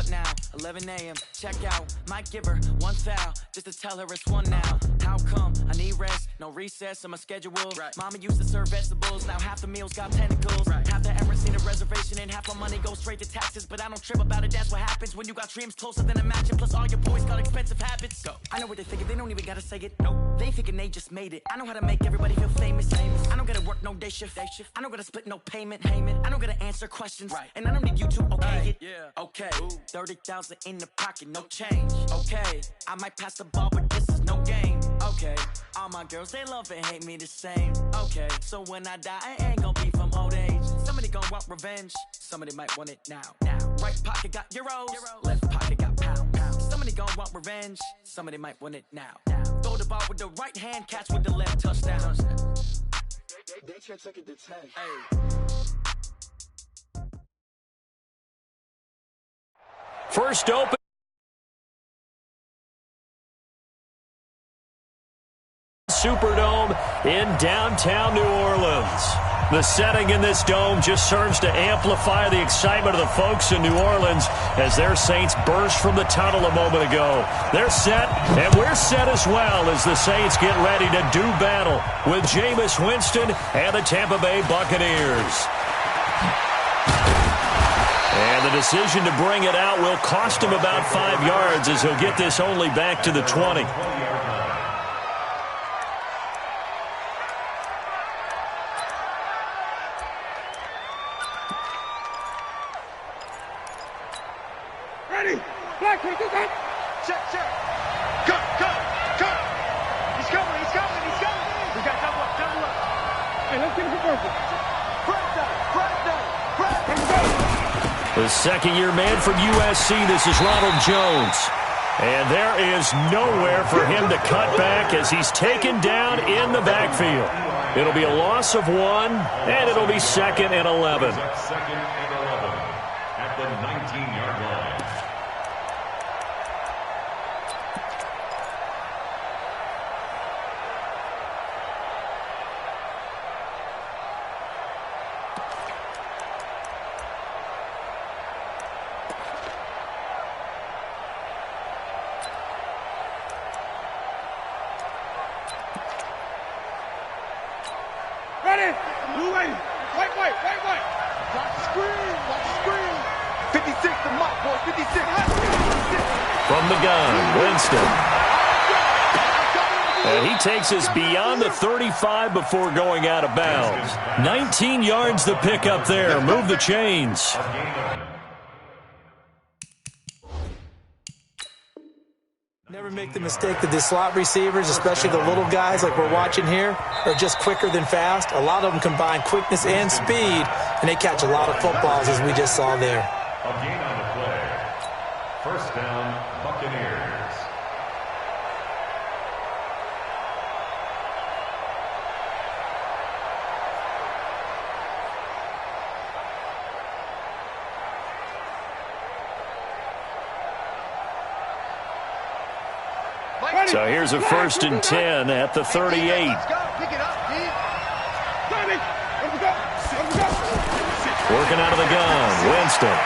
What now? 11 a.m. Check out. Might give her one foul just to tell her it's one now. How come? I need rest. No recess on my schedule. Right. Mama used to serve vegetables. Now half the meals got tentacles. Right. Half the Emirates need a reservation and half my money goes straight to taxes. But I don't trip about it. That's what happens when you got dreams closer than imagine. Plus all your boys got expensive habits. Go. I know what they thinking. They don't even gotta say it. Nope. They thinking they just made it. I know how to make everybody feel famous. I don't gotta work no day shift. I don't gotta split no payment. I don't gotta answer questions. Right. And I don't need you to okay it. Yeah. Okay. 30,000 in the pocket, no change. Okay. I might pass the ball, but this is no game. Okay. All my girls, they love and hate me the same. Okay. So when I die, I ain't gonna be from old age. Somebody gonna want revenge. Somebody might want it now. Right pocket got euros. Left pocket got pound. Somebody gonna want revenge. Somebody might want it now. Throw the ball with the right hand, catch with the left, touchdown. They check it to 10. Hey. First open. Superdome in downtown New Orleans. The setting in this dome just serves to amplify the excitement of the folks in New Orleans as their Saints burst from the tunnel a moment ago. They're set, and we're set as well as the Saints get ready to do battle with Jameis Winston and the Tampa Bay Buccaneers. And the decision to bring it out will cost him about 5 yards as he'll get this only back to the 20. Ready? Black, check. Cut. He's coming. We got double up. Hey, let's get it for Burger. Press down. The second-year man from USC, this is Ronald Jones. And there is nowhere for him to cut back as he's taken down in the backfield. It'll be a loss of 1, and it'll be 2nd and 11. Second and 11 at the 19-yard line. Ready? Blue lane. White. Watch screen. 56 to Mike, boy. 56. From the gun, Winston. And he takes us beyond the 35 before going out of bounds. 19 yards to pick up there. Move the chains. Never make the mistake that the slot receivers, especially the little guys like we're watching here, are just quicker than fast. A lot of them combine quickness and speed, and they catch a lot of footballs, as we just saw there. A gain on the play. First down, Buccaneers. So here's a 1st and 10 at the 38. Pick it up, D. Working out of the gun, Winston.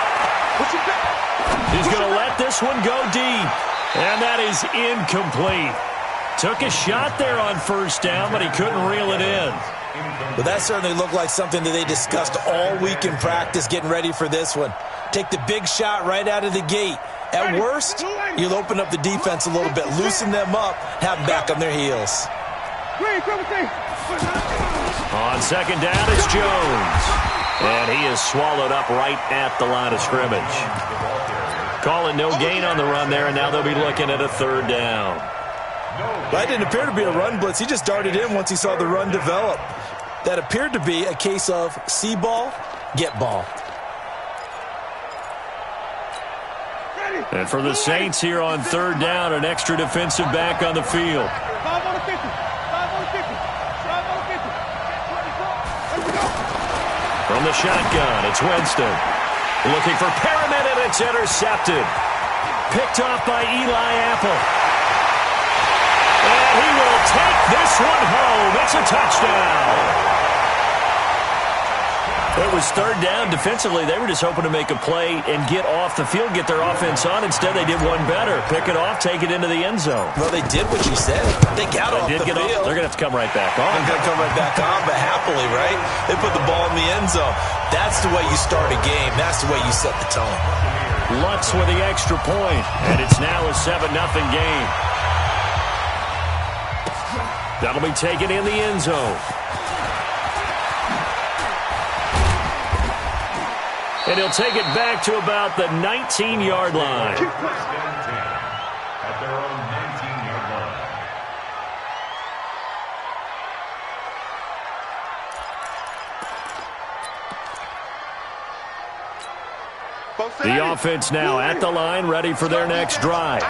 He's going to let this one go deep. And that is incomplete. Took a shot there on 1st down, but he couldn't reel it in. But that certainly looked like something that they discussed all week in practice getting ready for this one. Take the big shot right out of the gate. At worst, you'll open up the defense a little bit, loosen them up, have them back on their heels. On 2nd down, it's Jones. And he is swallowed up right at the line of scrimmage. Calling no gain on the run there, and now they'll be looking at a 3rd down. That didn't appear to be a run blitz. He just darted in once he saw the run develop. That appeared to be a case of see ball, get ball. And for the Saints here on 3rd down, an extra defensive back on the field. 5 on the 50. From the shotgun, it's Winston. Looking for Perriman, and it's intercepted. Picked off by Eli Apple. And he will take this one home. It's a touchdown. It was third down. Defensively, they were just hoping to make a play and get off the field, get their offense on. Instead, they did one better. Pick it off, take it into the end zone. Well, they did what you said. They got off the field. They're going to have to come right back on. They're going to come right back on, but happily, right? They put the ball in the end zone. That's the way you start a game. That's the way you set the tone. Lutz with the extra point, and it's now a 7-0 game. That'll be taken in the end zone. And he'll take it back to about the 19-yard line. At their own 19-yard line. The offense now at the line, ready for their next drive.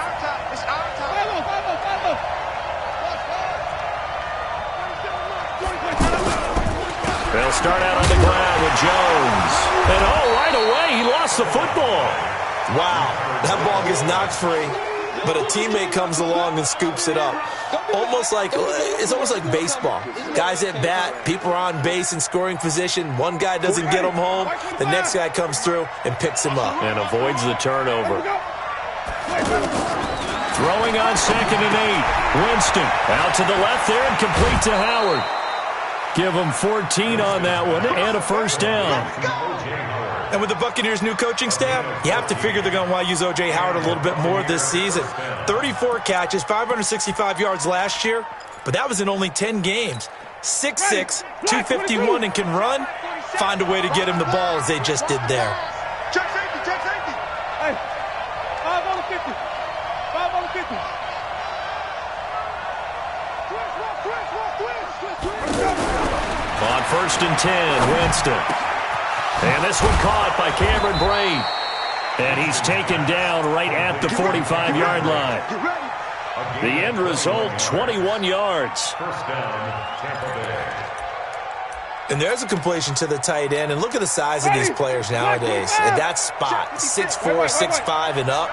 They'll start out on the ground with Jones. And right away, he lost the football. Wow, that ball gets knocked free, but a teammate comes along and scoops it up. It's almost like baseball. Guys at bat, people are on base in scoring position. One guy doesn't get him home. The next guy comes through and picks him up. And avoids the turnover. Throwing on 2nd and 8. Winston out to the left there and complete to Howard. Give them 14 on that one and a first down. And with the Buccaneers' new coaching staff, you have to figure they're going to want to use O.J. Howard a little bit more this season. 34 catches, 565 yards last year, but that was in only 10 games. 6'6", 251, and can run. Find a way to get him the ball as they just did there. Check safety. Hey, 5 on the 50. 5 on the 50. On 1st and 10, Winston. And this one caught by Cameron Braid. And he's taken down right at the 45-yard line. The end result, 21 yards. First down, Tampa Bay. And there's a completion to the tight end. And look at the size of these players nowadays. At that spot, 6'4", 6'5", and up.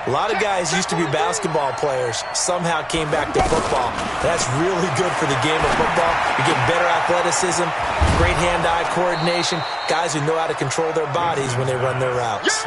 A lot of guys used to be basketball players, somehow came back to football. That's really good for the game of football. You're getting better athleticism, great hand-eye coordination, guys who know how to control their bodies when they run their routes.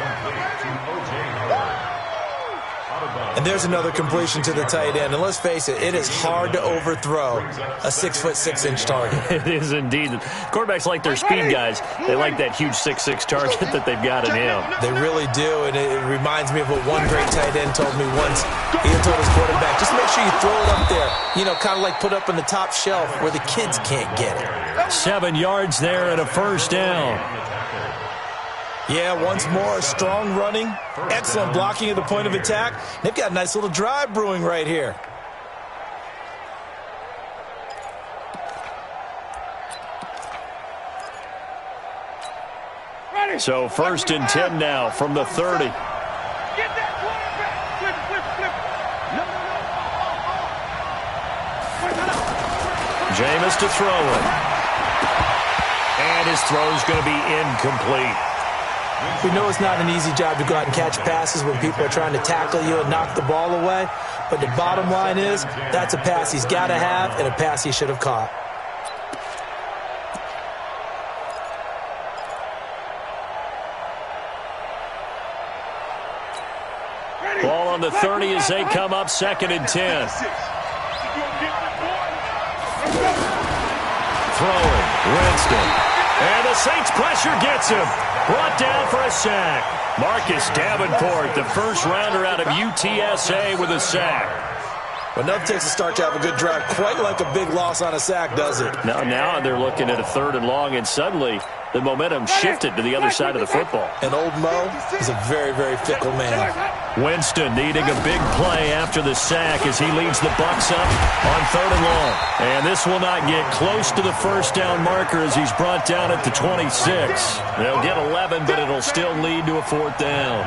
And there's another completion to the tight end. And let's face it, it is hard to overthrow a 6'6" target. It is indeed. Quarterbacks like their speed guys. They like that huge 6'6" target that they've got in him. They really do, and it reminds me of what one great tight end told me once. He told his quarterback, just make sure you throw it up there, kind of like put up on the top shelf where the kids can't get it. 7 yards there and a first down. Yeah, once more, strong running, excellent blocking at the point of attack. They've got a nice little drive brewing right here. So 1st and 10 now from the 30. Get that quarterback. Flip it. No. Jameis to throw it. And his throw's going to be incomplete. We know it's not an easy job to go out and catch passes when people are trying to tackle you and knock the ball away. But the bottom line is, that's a pass he's got to have and a pass he should have caught. Ball on the 30 as they come up 2nd and 10. Throwing, Winston. And the Saints pressure gets him. Brought down for a sack. Marcus Davenport, the first rounder out of UTSA with a sack. But nothing takes a start to have a good drive, quite like a big loss on a sack, does it? Now they're looking at a 3rd and long, and suddenly the momentum shifted to the other side of the football. And old Mo is a very, very fickle man. Winston needing a big play after the sack as he leads the Bucs up on 3rd and long. And this will not get close to the first down marker as he's brought down at the 26. They'll get 11, but it'll still lead to a 4th down.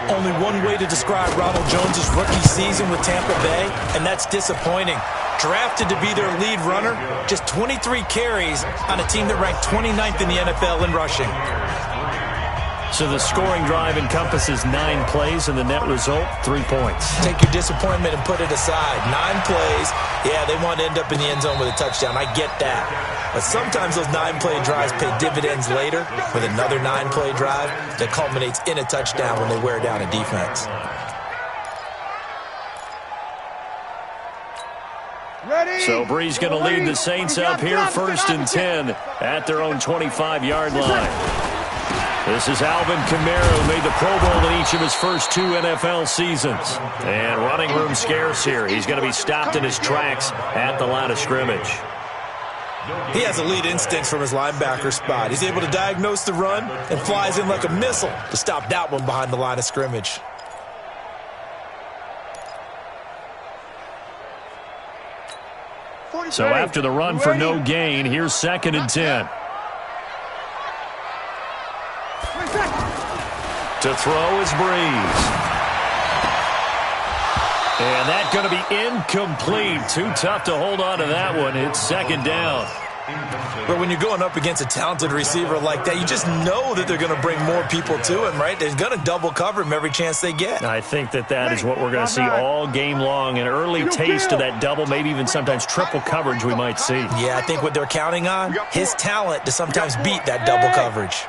Only one way to describe Ronald Jones' rookie season with Tampa Bay, and that's disappointing. Drafted to be their lead runner, just 23 carries on a team that ranked 29th in the NFL in rushing. So the scoring drive encompasses 9 plays, and the net result, 3 points. Take your disappointment and put it aside. 9 plays. Yeah, they want to end up in the end zone with a touchdown. I get that. But sometimes those 9-play drives pay dividends later with another 9-play drive that culminates in a touchdown when they wear down a defense. So Bree's going to lead the Saints up here, 1st and 10 at their own 25-yard line. This is Alvin Kamara, who made the Pro Bowl in each of his first 2 NFL seasons. And running room scarce here. He's going to be stopped in his tracks at the line of scrimmage. He has elite instincts from his linebacker spot. He's able to diagnose the run and flies in like a missile to stop that one behind the line of scrimmage. So after the run for no gain, here's 2nd and 10. To throw is Breeze. And that's going to be incomplete. Too tough to hold on to that one. It's 2nd down. But when you're going up against a talented receiver like that, you just know that they're going to bring more people to him, right? They're going to double cover him every chance they get. I think that is what we're going to see all game long. An early taste of that double, maybe even sometimes triple coverage we might see. Yeah, I think what they're counting on, his talent to sometimes beat that double coverage.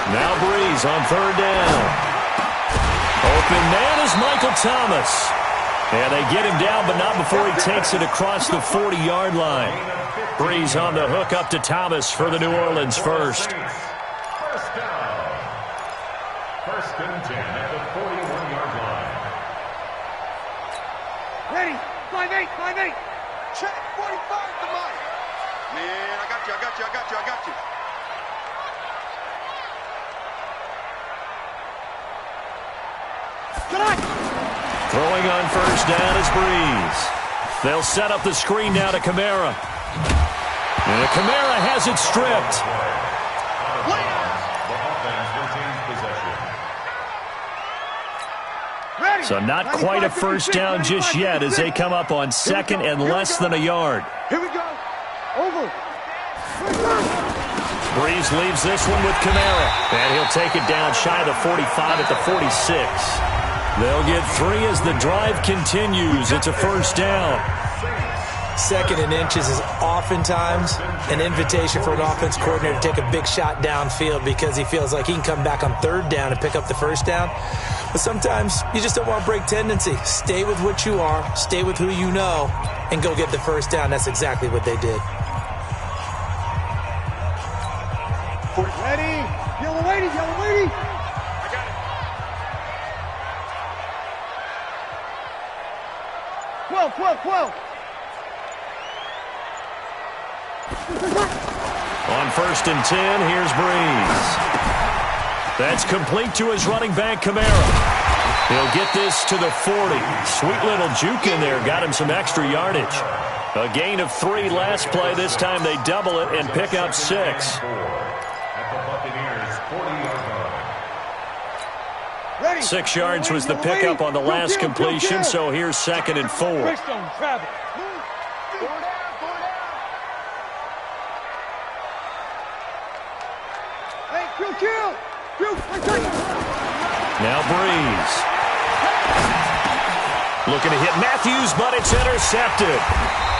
Now Breeze on 3rd down. Open man is Michael Thomas. And they get him down, but not before he takes it across the 40-yard line. Breeze on the hook up to Thomas for the New Orleans first. 1st down. 1st and 10 at the 41-yard line. Ready. 5-8. Check. 45 to Mike. Man, I got you. Throwing on 1st down is Breeze. They'll set up the screen now to Kamara. And Kamara has it stripped. So not quite a 1st down just yet as they come up on 2nd and less than a yard. Here we go. Over. Breeze leaves this one with Kamara. And he'll take it down shy of the 45 at the 46. They'll get 3 as the drive continues. It's a 1st down. 2nd and inches is oftentimes an invitation for an offense coordinator to take a big shot downfield because he feels like he can come back on 3rd down and pick up the 1st down. But sometimes you just don't want to break tendency. Stay with what you are, stay with who you know, and go get the 1st down. That's exactly what they did. Ready. Yellow lady. I got it. 12. On 1st and 10, here's Breeze. That's complete to his running back, Kamara. He'll get this to the 40. Sweet little juke in there. Got him some extra yardage. A gain of 3 last play. This time they double it and pick up 6. At the Buccaneers 40-yard line. 6 yards was the pickup on the last completion, so here's 2nd and 4. Now Breeze. Looking to hit Matthews, but it's intercepted.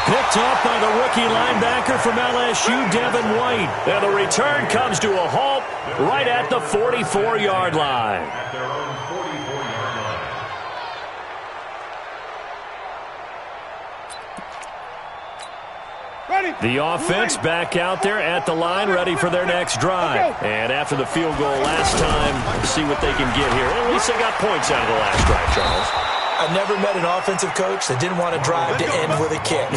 Picked off by the rookie linebacker from LSU, Devin White. And the return comes to a halt right at the 44-yard line. At their own 44-yard line. The offense back out there at the line, ready for their next drive. And after the field goal last time, see what they can get here. At least they got points out of the last drive, Charles. I've never met an offensive coach that didn't want to drive to end with a kick.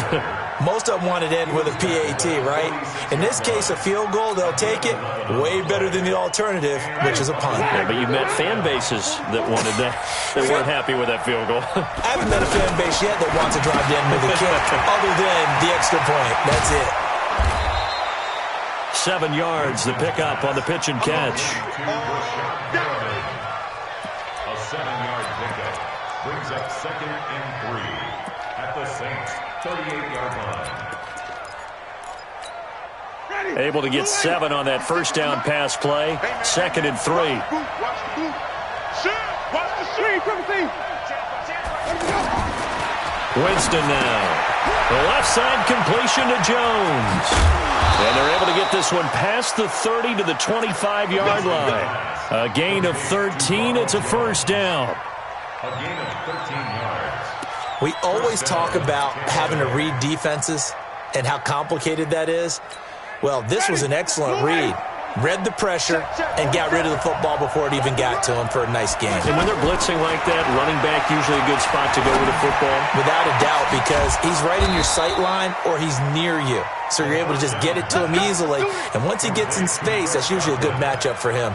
Most of them wanted to end with a PAT, right? In this case, a field goal, they'll take it. Way better than the alternative, which is a punt. Yeah, but you've met fan bases that wanted that, that weren't happy with that field goal. I haven't met a fan base yet that wants to drive to end with a kick, other than the extra point. That's it. 7 yards, the pickup on the pitch and catch. A 7-yard pickup brings up 2nd and 3 at the Saints 38-yard line. Able to get 7 on that first down pass play. 2nd and 3. Watch the boot. Shoot. Watch the shoot. Winston now. The left side completion to Jones. And they're able to get this one past the 30 to the 25-yard line. A gain of 13. It's a first down. A gain of 13 yards. We always talk about having to read defenses and how complicated that is. Well, this was an excellent read. Read the pressure and got rid of the football before it even got to him for a nice game. And when they're blitzing like that, running back usually a good spot to go with the football? Without a doubt, because he's right in your sight line or he's near you. So you're able to just get it to him easily. And once he gets in space, that's usually a good matchup for him.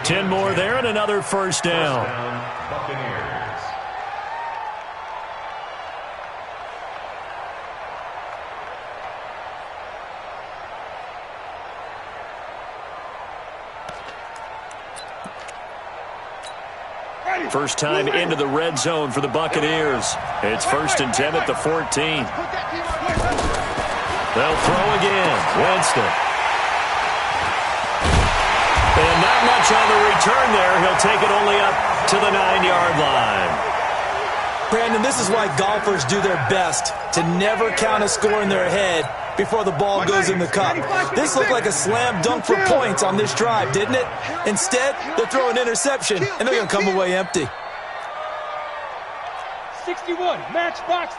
10 more there and another first down. Buccaneers. First time into the red zone for the Buccaneers. It's 1st and 10 at the 14. They'll throw again. Winston. And not much on the return there. He'll take it only up to the 9-yard line. Brandon, this is why golfers do their best to never count a score in their head before the ball goes in the cup. This looked like a slam dunk for points on this drive, didn't it? Instead, they'll throw an interception, and they're going to come away empty. 61, matchbox.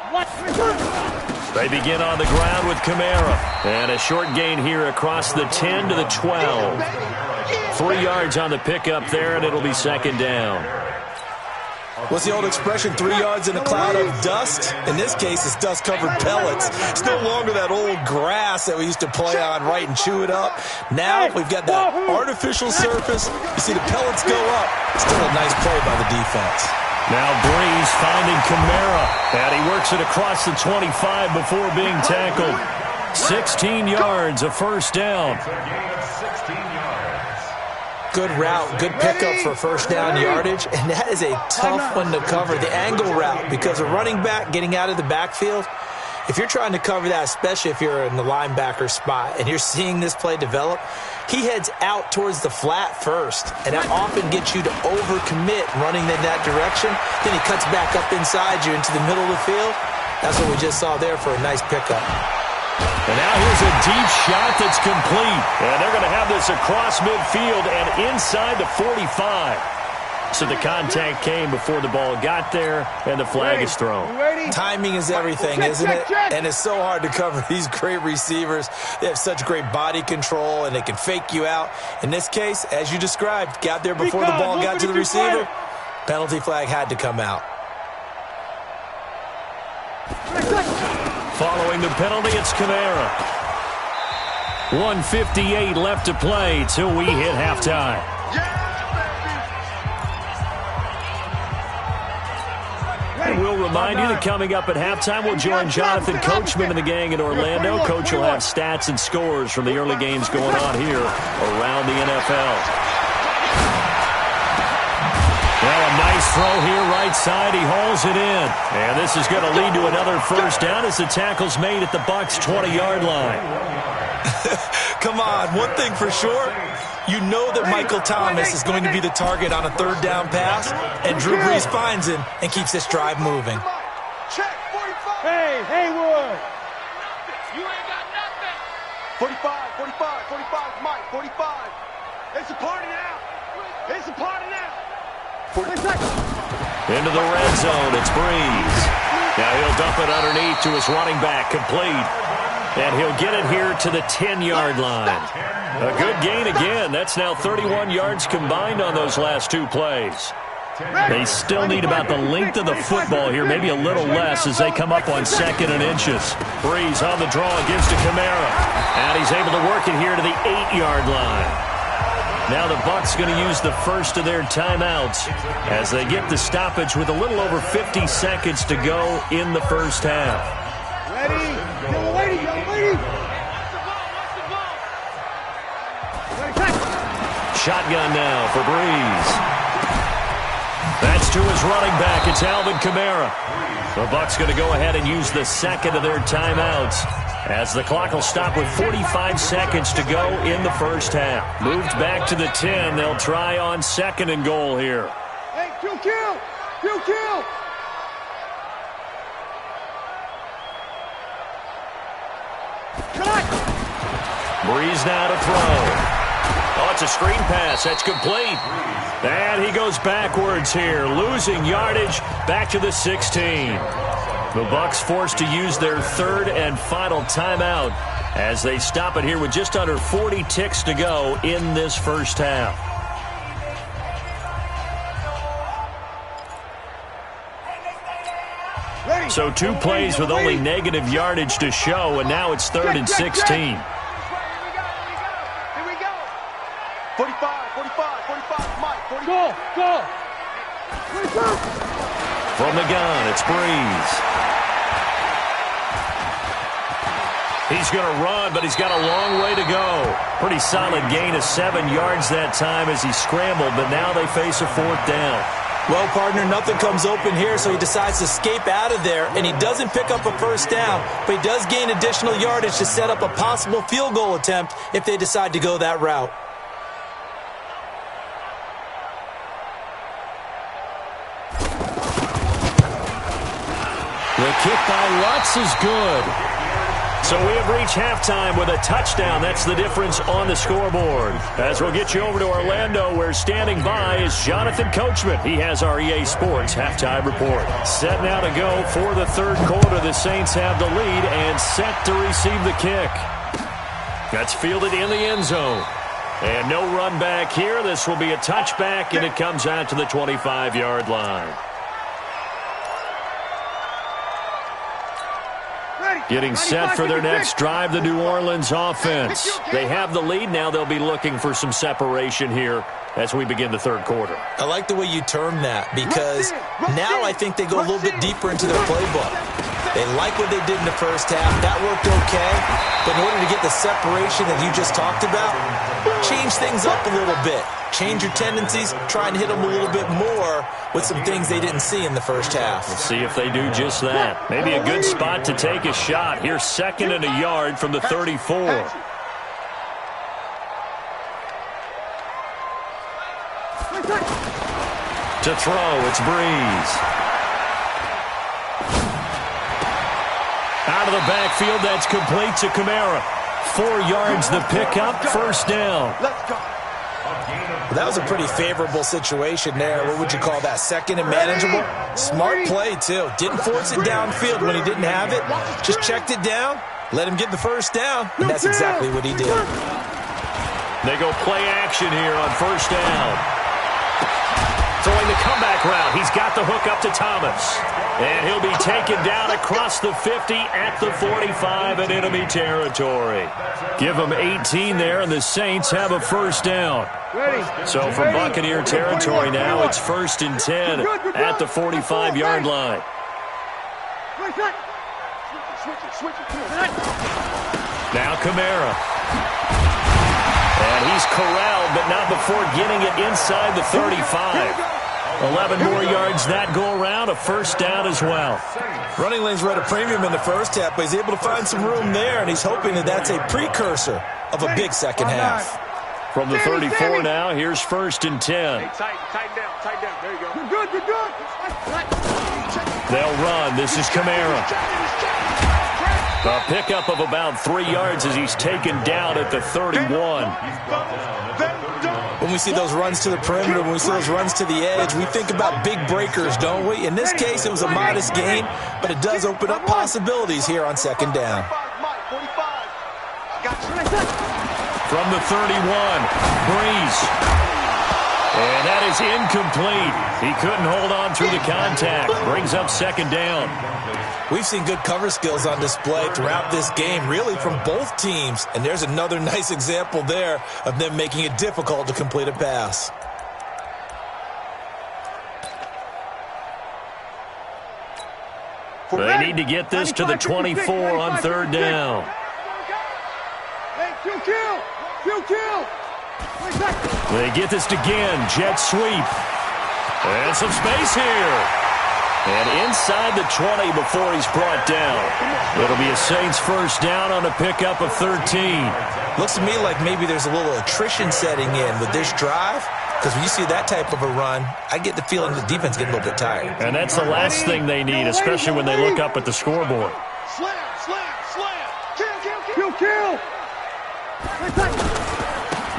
They begin on the ground with Kamara. And a short gain here across the 10 to the 12. 3 yards on the pickup there, and it'll be 2nd down. What's the old expression, 3 yards in a cloud of dust? In this case, it's dust-covered pellets. It's no longer that old grass that we used to play on, right, and chew it up. Now we've got that artificial surface. You see the pellets go up. Still a nice play by the defense. Now Breeze finding Kamara. And he works it across the 25 before being tackled. 16 yards, a first down. It's a gain of 16 yards. Good route, good pickup for first down yardage, and that is a tough one to cover, the angle route, because a running back getting out of the backfield, if you're trying to cover that, especially if you're in the linebacker spot and you're seeing this play develop, he heads out towards the flat first, and that often gets you to overcommit running in that direction. Then he cuts back up inside you into the middle of the field. That's what we just saw there for a nice pickup. And now here's a deep shot that's complete. And they're going to have this across midfield and inside the 45. So the contact came before the ball got there, and the flag is thrown. Timing is everything, isn't it? And it's so hard to cover these great receivers. They have such great body control, and they can fake you out. In this case, as you described, got there before the ball got to the receiver. Penalty flag had to come out. Following the penalty, it's Kamara. 1:58 left to play till we hit halftime. And we'll remind you that coming up at halftime, we'll join Jonathan Coachman and the gang in Orlando. Coach will have stats and scores from the early games going on here around the NFL. Well, a nice throw here right side. He hauls it in. And this is going to lead to another first down as the tackle's made at the Bucs' 20-yard line. Come on, one thing for sure. You know that Michael Thomas is going to be the target on a third down pass, and Drew Brees finds him and keeps this drive moving. Hey, Haywood. You ain't got nothing. 45, Mike, 45. It's a party now. It's a party now. Into the red zone, it's Breeze. Now he'll dump it underneath to his running back, complete. And he'll get it here to the 10-yard line. A good gain again. That's now 31 yards combined on those last two plays. They still need about the length of the football here, maybe a little less as they come up on 2nd and inches. Breeze on the draw, gives to Kamara. And he's able to work it here to the 8-yard line. Now the Bucs going to use the first of their timeouts as they get the stoppage with a little over 50 seconds to go in the first half. Ready? Shotgun now for Breeze. That's to his running back. It's Alvin Kamara. The Bucs going to go ahead and use the second of their timeouts as the clock will stop with 45 seconds to go in the first half. Moved back to the 10. They'll try on 2nd and goal here. Hey, kill! Breeze now to throw. Oh, it's a screen pass. That's complete. And he goes backwards here, losing yardage back to the 16. The Bucs forced to use their 3rd and final timeout as they stop it here with just under 40 ticks to go in this first half. So 2 plays with only negative yardage to show, and now it's 3rd and 16. 45, Mike, 45. Go! From the gun, it's Breeze. He's going to run, but he's got a long way to go. Pretty solid gain of 7 yards that time as he scrambled, but now they face a 4th down. Well, partner, nothing comes open here, so he decides to escape out of there, and he doesn't pick up a first down, but he does gain additional yardage to set up a possible field goal attempt if they decide to go that route. The kick by Lutz is good. So we have reached halftime with a touchdown. That's the difference on the scoreboard. As we'll get you over to Orlando, where standing by is Jonathan Coachman. He has our EA Sports halftime report. Set now to go for the 3rd quarter. The Saints have the lead and set to receive the kick. That's fielded in the end zone. And no run back here. This will be a touchback, and it comes out to the 25-yard line. Getting set for their next drive, the New Orleans offense. They have the lead. Now they'll be looking for some separation here as we begin the 3rd quarter. I like the way you term that, because now I think they go a little bit deeper into their playbook. They like what they did in the first half. That worked okay. But in order to get the separation that you just talked about, change things up a little bit. Change your tendencies. Try and hit them a little bit more with some things they didn't see in the first half. We'll see if they do just that. Maybe a good spot to take a shot. Here's 2nd and a yard from the 34. To throw, it's Breeze. Out of the backfield, that's complete to Kamara. 4 yards the pickup, first down. Let's go. Well, that was a pretty favorable situation there. What would you call that? 2nd and manageable? Smart play, too. Didn't force it downfield when he didn't have it. Just checked it down, let him get the first down, and that's exactly what he did. They go play action here on first down. Throwing the comeback route. He's got the hook up to Thomas. And he'll be taken down across the 50 at the 45 in enemy territory. Give him 18 there, and the Saints have a first down. So from Buccaneer territory now, it's 1st and 10 at the 45-yard line. Now Kamara. And he's corralled, but not before getting it inside the 35. 11 more yards that go around, a first down as well. Running lanes were at a premium in the first half, but he's able to find some room there, and he's hoping that that's a precursor of a big second half. From the 34 now, here's 1st and 10. Hey, tighten down. There you go. You're good. They'll run. This is Kamara. A pickup of about 3 yards as he's taken down at the 31. When we see those runs to the perimeter, when we see those runs to the edge, we think about big breakers, don't we? In this case, it was a modest gain, but it does open up possibilities here on 2nd down. From the 31, Breeze. And that is incomplete. He couldn't hold on through the contact. Brings up 2nd down. We've seen good cover skills on display throughout this game, really from both teams. And there's another nice example there of them making it difficult to complete a pass. They need to get this to the 24 on 3rd down. They get this again. Jet sweep. And some space here. And inside the 20 before he's brought down. It'll be a Saints first down on a pickup of 13. Looks to me like maybe there's a little attrition setting in with this drive. Because when you see that type of a run, I get the feeling the defense getting a little bit tired. And that's the last thing they need, especially when they look up at the scoreboard. Slam, slam, slam. Kill.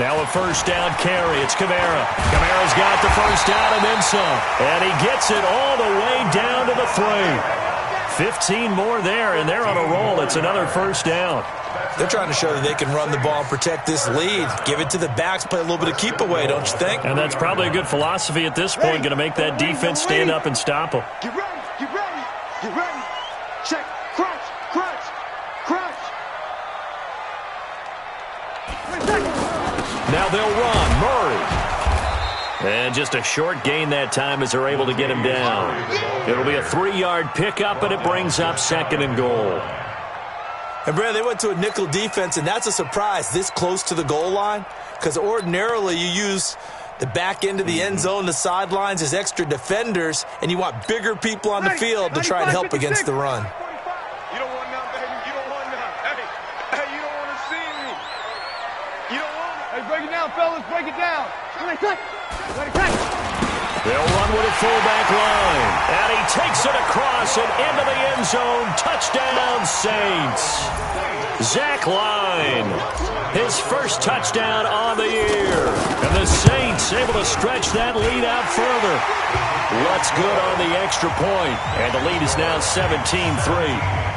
Now a first down carry. It's Kamara. Kamara's got the first down and then some. And he gets it all the way down to the 3. 15 more there, and they're on a roll. It's another first down. They're trying to show that they can run the ball and protect this lead. Give it to the backs, play a little bit of keep away, don't you think? And that's probably a good philosophy at this point, going to make that defense stand up and stop them. Get ready. Check, crunch. Now they'll run. Murray. And just a short gain that time as they're able to get him down. It'll be a 3-yard pickup, and it brings up 2nd and goal. And, Brad, they went to a nickel defense, and that's a surprise this close to the goal line. Because ordinarily you use the back end of the end zone, the sidelines as extra defenders, and you want bigger people on the field to try and help against the run. You don't want none, baby. You don't want none. Hey, you don't want to see me. You don't want it. Hey, break it down, fellas. Break it down. They'll run with a fullback line. And he takes it across and into the end zone. Touchdown, Saints. Zach Line, his first touchdown on the year. And the Saints able to stretch that lead out further. What's good on the extra point. And the lead is now 17-3.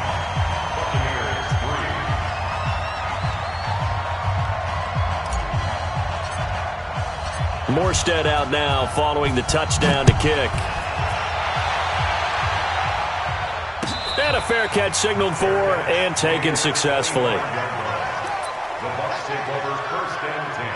Morstead out now following the touchdown to kick. And a fair catch signaled for and taken successfully. The Bucs take over 1st and 10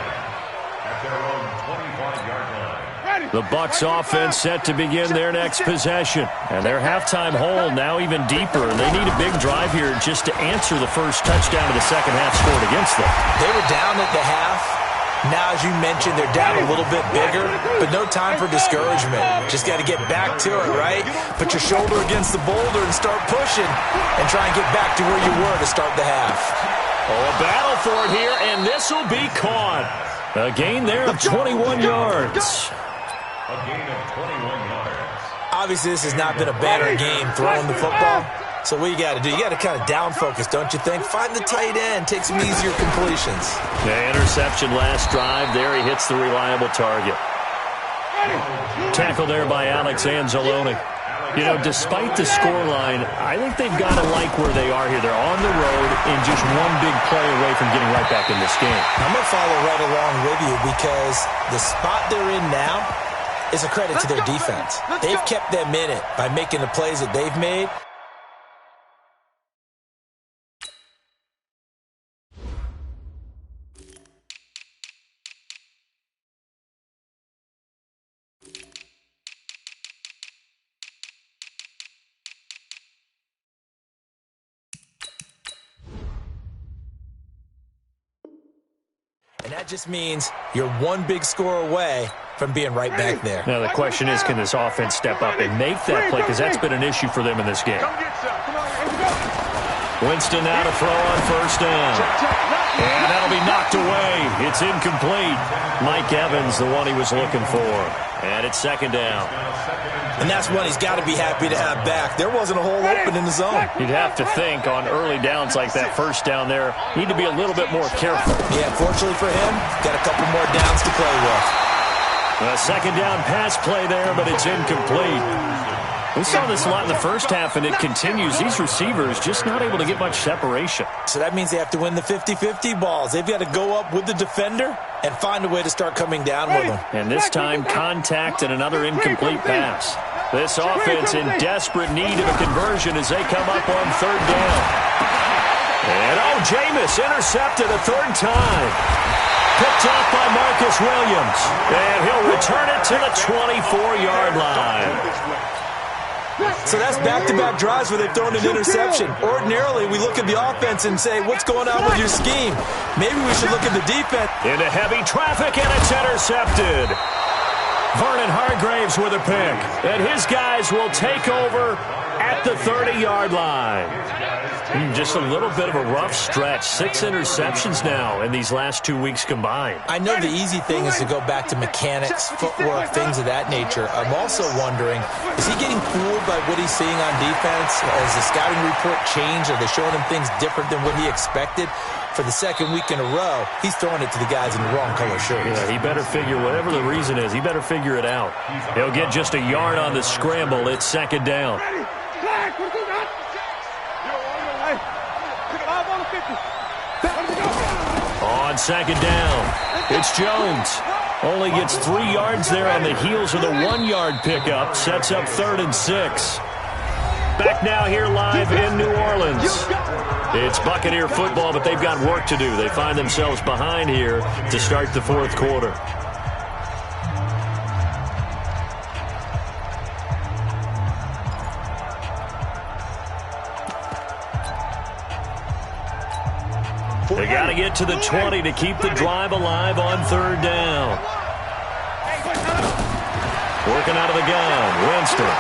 at their own 25-yard line. The Bucs offense set to begin their next possession. And their halftime hole now even deeper. And they need a big drive here just to answer the first touchdown of the second half scored against them. They were down at the half. Now, as you mentioned, they're down a little bit bigger, but no time for discouragement. Just got to get back to it, right? Put your shoulder against the boulder and start pushing and try and get back to where you were to start the half. Oh, a battle for it here, and this will be caught. A gain there of 21 yards. A gain of 21 yards. Obviously, this has not been a banner game throwing the football. So what you got to do, you got to kind of down focus, don't you think? Find the tight end, take some easier completions. The interception last drive. There he hits the reliable target. Tackle there by Alex Anzalone. You know, despite the scoreline, I think they've got to like where they are here. They're on the road and just one big play away from getting right back in this game. I'm going to follow right along with you because the spot they're in now is a credit to their defense. They've kept them in it by making the plays that they've made. And that just means you're one big score away from being right back there. Now the question is, can this offense step up and make that play? Because that's been an issue for them in this game. Winston now to throw on first down. And that'll be knocked away. It's incomplete. Mike Evans, the one he was looking for. And it's 2nd down. And that's one he's got to be happy to have back. There wasn't a hole open in the zone. You'd have to think on early downs like that first down there, need to be a little bit more careful. Yeah, fortunately for him, got a couple more downs to play with. A 2nd down pass play there, but it's incomplete. We saw this a lot in the first half, and it continues. These receivers just not able to get much separation. So that means they have to win the 50-50 balls. They've got to go up with the defender and find a way to start coming down with them. And this time, contact and another incomplete pass. This offense in desperate need of a conversion as they come up on 3rd down. And, Jameis intercepted a 3rd time. Picked off by Marcus Williams. And he'll return it to the 24-yard line. So that's back-to-back drives where they've thrown an interception. Ordinarily, we look at the offense and say, what's going on with your scheme? Maybe we should look at the defense. Into heavy traffic, and it's intercepted. Vernon Hargraves with a pick. And his guys will take over at the 30-yard line. Just a little bit of a rough stretch. 6 interceptions now in these last 2 weeks combined. I know the easy thing is to go back to mechanics, footwork, things of that nature. I'm also wondering, is he getting fooled by what he's seeing on defense? Has the scouting report changed? Are they showing him things different than what he expected? For the second week in a row, he's throwing it to the guys in the wrong color shirts. Yeah, he better figure, whatever the reason is, he better figure it out. He'll get just a yard on the scramble. It's second down. On second down, it's Jones. Only gets 3 yards there on the heels of the 1-yard pickup. Sets up 3rd and 6. Back now here live in New Orleans. It's Buccaneer football, but they've got work to do. They find themselves behind here to start the 4th quarter. They got to get to the 20 to keep the drive alive on 3rd down. Working out of the gun, Winston.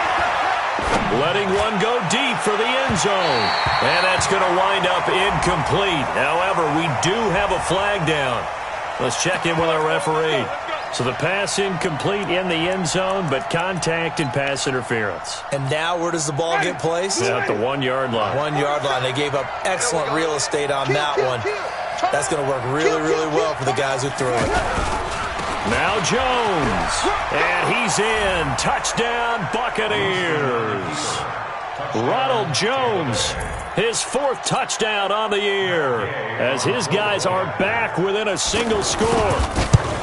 Letting one go deep for the end zone. And that's going to wind up incomplete. However, we do have a flag down. Let's check in with our referee. So the pass incomplete in the end zone, but contact and pass interference. And now where does the ball get placed? Yeah, at the 1-yard line. 1-yard line. They gave up excellent real estate on that one. That's going to work really, really well for the guys who threw it. Now Jones, and he's in. Touchdown, Buccaneers. Ronald Jones, his 4th touchdown on the year, as his guys are back within a single score.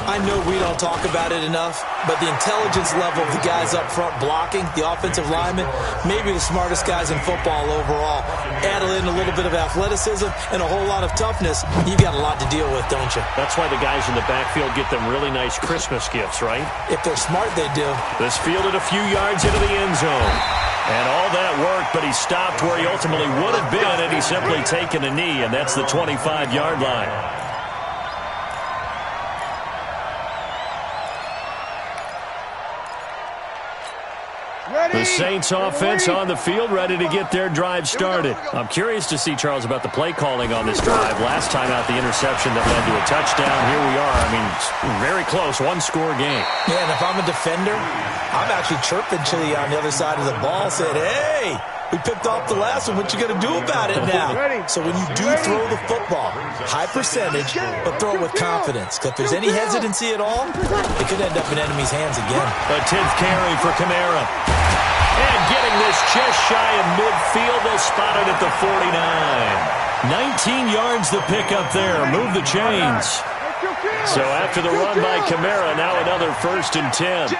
I know we don't talk about it enough, but the intelligence level of the guys up front blocking, the offensive linemen, maybe the smartest guys in football overall. Add in a little bit of athleticism and a whole lot of toughness, you got a lot to deal with, don't you? That's why the guys in the backfield get them really nice Christmas gifts, right? If they're smart, they do. This fielded a few yards into the end zone. And all that worked, but he stopped where he ultimately would have been, and he's simply taken a knee, and that's the 25-yard line. The Saints offense on the field, ready to get their drive started. I'm curious to see, Charles, about the play calling on this drive. Last time out, the interception that led to a touchdown. Here we are. I mean, very close, 1-score game. Yeah, and if I'm a defender, I'm actually chirping Chili on the other side of the ball, saying, hey, we picked off the last one. What you going to do about it now? So when you do throw the football, high percentage, but throw it with confidence. Because if there's any hesitancy at all, it could end up in enemy's hands again. A 10th carry for Kamara. And getting this just shy of midfield, they'll spot it at the 49. 19 yards the pickup there. Move the chains. So after the run by Kamara, now another 1st and 10.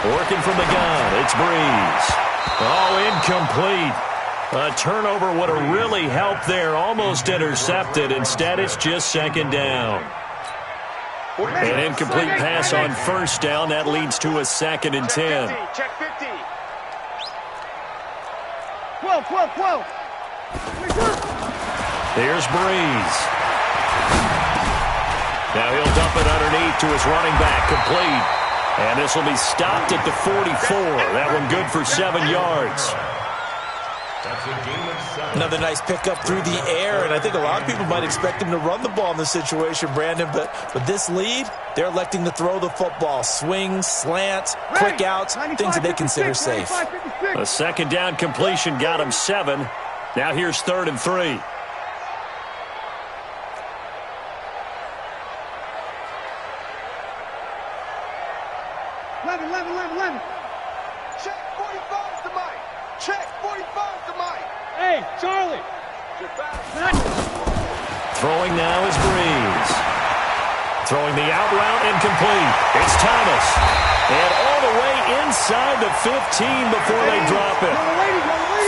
Working from the gun, it's Breeze. Oh, incomplete. A turnover would have really helped there. Almost intercepted. Instead, it's just 2nd down. An incomplete pass on 1st down. That leads to a 2nd and 10. Check 50. 12. Here's Breeze. Now he'll dump it underneath to his running back. Complete. And this will be stopped at the 44. That one good for 7 yards. Another nice pickup through the air, and I think a lot of people might expect him to run the ball in this situation, Brandon, but with this lead, they're electing to throw the football. Swings, slants, quick outs, things that they consider safe. A 2nd down completion got him 7. Now here's 3rd and 3. Check 45 to Mike. Check 45 to Mike. Hey, Charlie. Throwing now is Breeze. Throwing the out route incomplete. It's Thomas. And all the way inside the 15 before they drop it.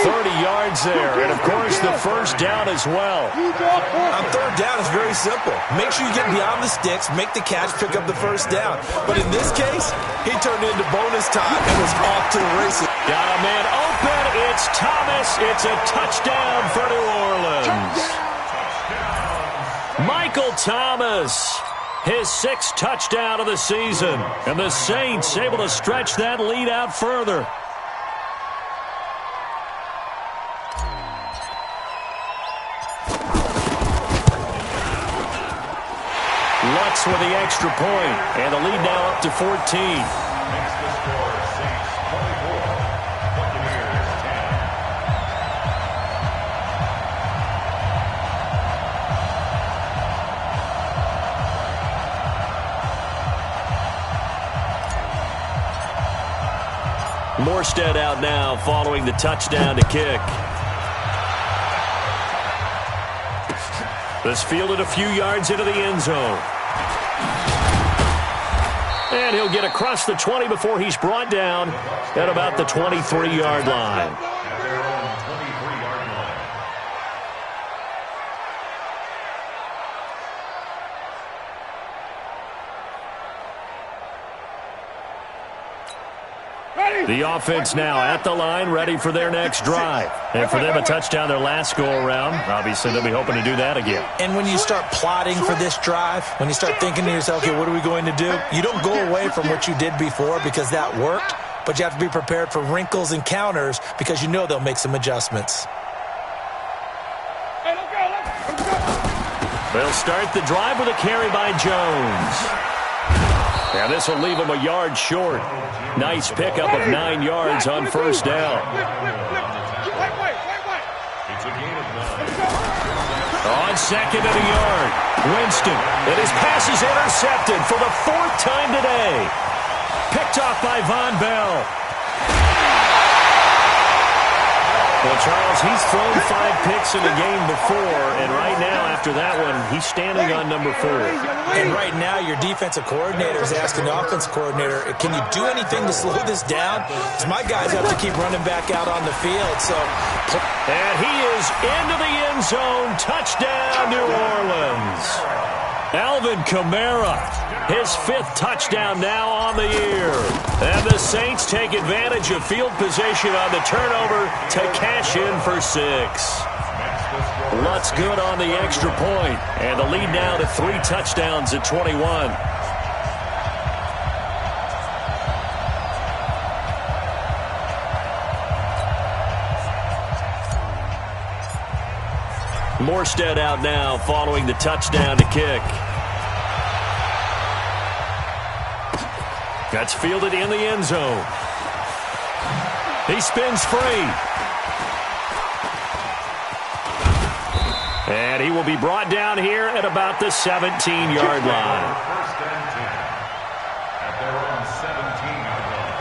30 yards there. And, of course, the 1st down as well. On 3rd down, it's very simple. Make sure you get beyond the sticks, make the catch, pick up the 1st down. But in this case, he turned it into bonus time and was off to the races. Got a man open. It's Thomas. It's a touchdown for New Orleans. Michael Thomas his 6th touchdown of the season. And the Saints able to stretch that lead out further. Lutz with the extra point, and the lead now up to 14. Makes the score Saints 24, Buccaneers 10. Morstead out now following the touchdown to kick. This fielded a few yards into the end zone. And he'll get across the 20 before he's brought down at about the 23-yard line. At their own 23-yard line. The offense now at the line, ready for their next drive. And for them, a touchdown their last go-around. Obviously, they'll be hoping to do that again. And when you start plotting for this drive, when you start thinking to yourself, okay, what are we going to do? You don't go away from what you did before because that worked, but you have to be prepared for wrinkles and counters because you know they'll make some adjustments. They'll start the drive with a carry by Jones. And this will leave him a yard short. Nice pickup of 9 yards on first down. It's a gain of 9. On second and a yard, Winston. And his pass is intercepted for the 4th time today. Picked off by Von Bell. Well, Charles, he's thrown 5 picks in the game before, and right now, after that one, he's standing on number 4. And right now, your defensive coordinator is asking the offensive coordinator, can you do anything to slow this down? Because my guys have to keep running back out on the field. And he is into the end zone. Touchdown, New Orleans. Alvin Kamara, his 5th touchdown now on the year. And the Saints take advantage of field position on the turnover to cash in for 6. Lutz good on the extra point, and the lead now to 3 touchdowns at 21. Morstead out now following the touchdown to kick. That's fielded in the end zone. He spins free. And he will be brought down here at about the 17-yard line. First and 10. At their own 17-yard line.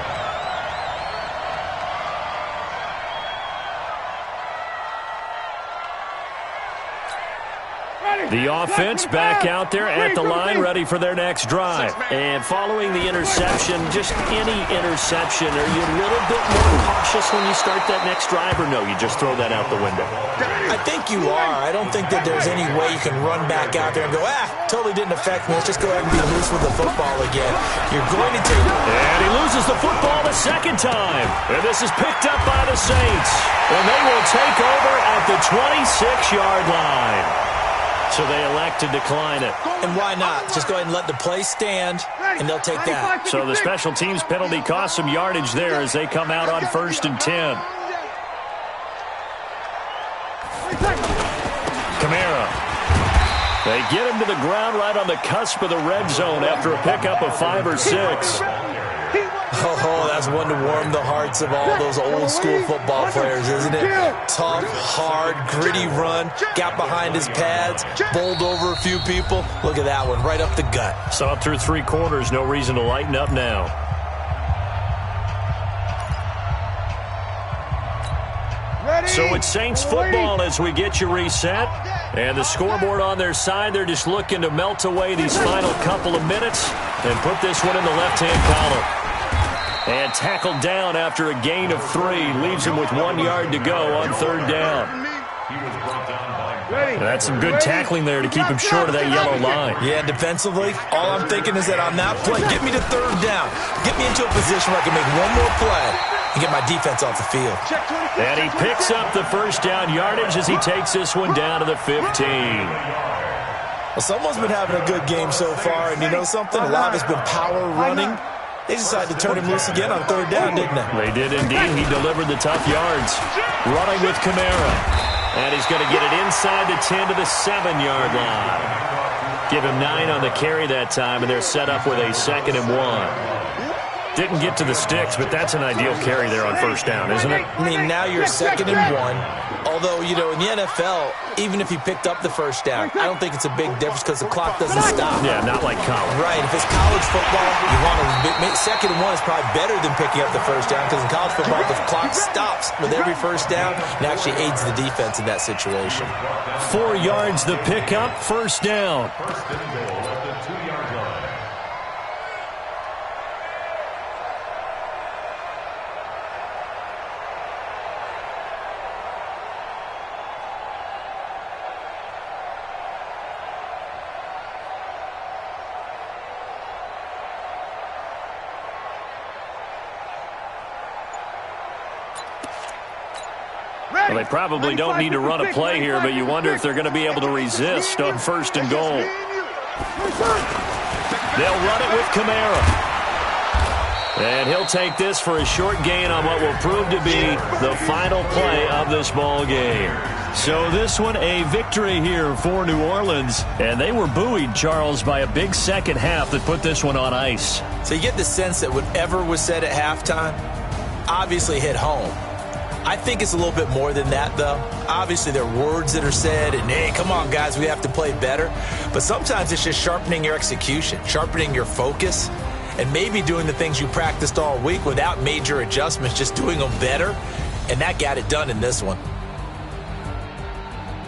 The offense back out there at the line, ready for their next drive. And following the interception, just any interception, are you a little bit more cautious when you start that next drive, or no, you just throw that out the window? I think you are. I don't think that there's any way you can run back out there and go, totally didn't affect me. Let's just go ahead and be loose with the football again. You're going to take... And he loses the football the second time. And this is picked up by the Saints. And they will take over at the 26-yard line. So they elect to decline it. And why not? Just go ahead and let the play stand, and they'll take that. So the special teams penalty cost some yardage there as they come out on 1st and 10. Kamara. They get him to the ground right on the cusp of the red zone after a pickup of 5 or 6. Oh, that's one to warm the hearts of all those old school football players, isn't it? Tough, hard, gritty run, got behind his pads, bowled over a few people. Look at that one, right up the gut. Saw it through 3 quarters, no reason to lighten up now. So it's Saints football as we get you reset. And the scoreboard on their side, they're just looking to melt away these final couple of minutes and put this one in the left-hand column. And tackled down after a gain of 3. Leaves him with 1 yard to go on 3rd down. He was brought down by... That's some good tackling there to keep him short of that yellow line. Yeah, defensively, all I'm thinking is that on that play, get me to 3rd down. Get me into a position where I can make one more play and get my defense off the field. And he picks up the 1st down yardage as he takes this one down to the 15. Well, someone's been having a good game so far, and you know something? A lot of it's been power running. They decided to turn him loose again on third down, didn't they? They did indeed. He delivered the tough yards. Running with Kamara. And he's going to get it inside the 10 to the 7-yard line. Give him 9 on the carry that time, and they're set up with a 2nd and 1. Didn't get to the sticks, but that's an ideal carry there on first down, isn't it? I mean, now you're 2nd and 1. Although, you know, in the NFL, even if you picked up the first down, I don't think it's a big difference because the clock doesn't stop. Yeah, not like college. Right. If it's college football, you want to make 2nd and 1 is probably better than picking up the first down because in college football, the clock stops with every first down and actually aids the defense in that situation. 4 yards the pickup, first down. First and goal at the 2-yard line. Well, they probably don't need to run a play here, but you wonder if they're going to be able to resist on first and goal. They'll run it with Kamara. And he'll take this for a short gain on what will prove to be the final play of this ball game. So this one a victory here for New Orleans. And they were buoyed, Charles, by a big second half that put this one on ice. So you get the sense that whatever was said at halftime obviously hit home. I think it's a little bit more than that, though. Obviously, there are words that are said, and, hey, come on, guys, we have to play better. But sometimes it's just sharpening your execution, sharpening your focus, and maybe doing the things you practiced all week without major adjustments, just doing them better. And that got it done in this one.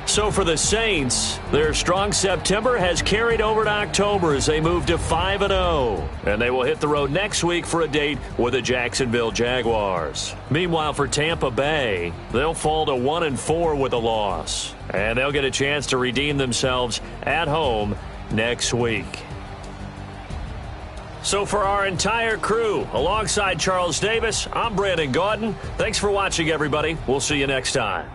So for the Saints, their strong September has carried over to October as they move to 5-0. And they will hit the road next week for a date with the Jacksonville Jaguars. Meanwhile, for Tampa Bay, they'll fall to 1-4 with a loss. And they'll get a chance to redeem themselves at home next week. So for our entire crew, alongside Charles Davis, I'm Brandon Gaudin. Thanks for watching, everybody. We'll see you next time.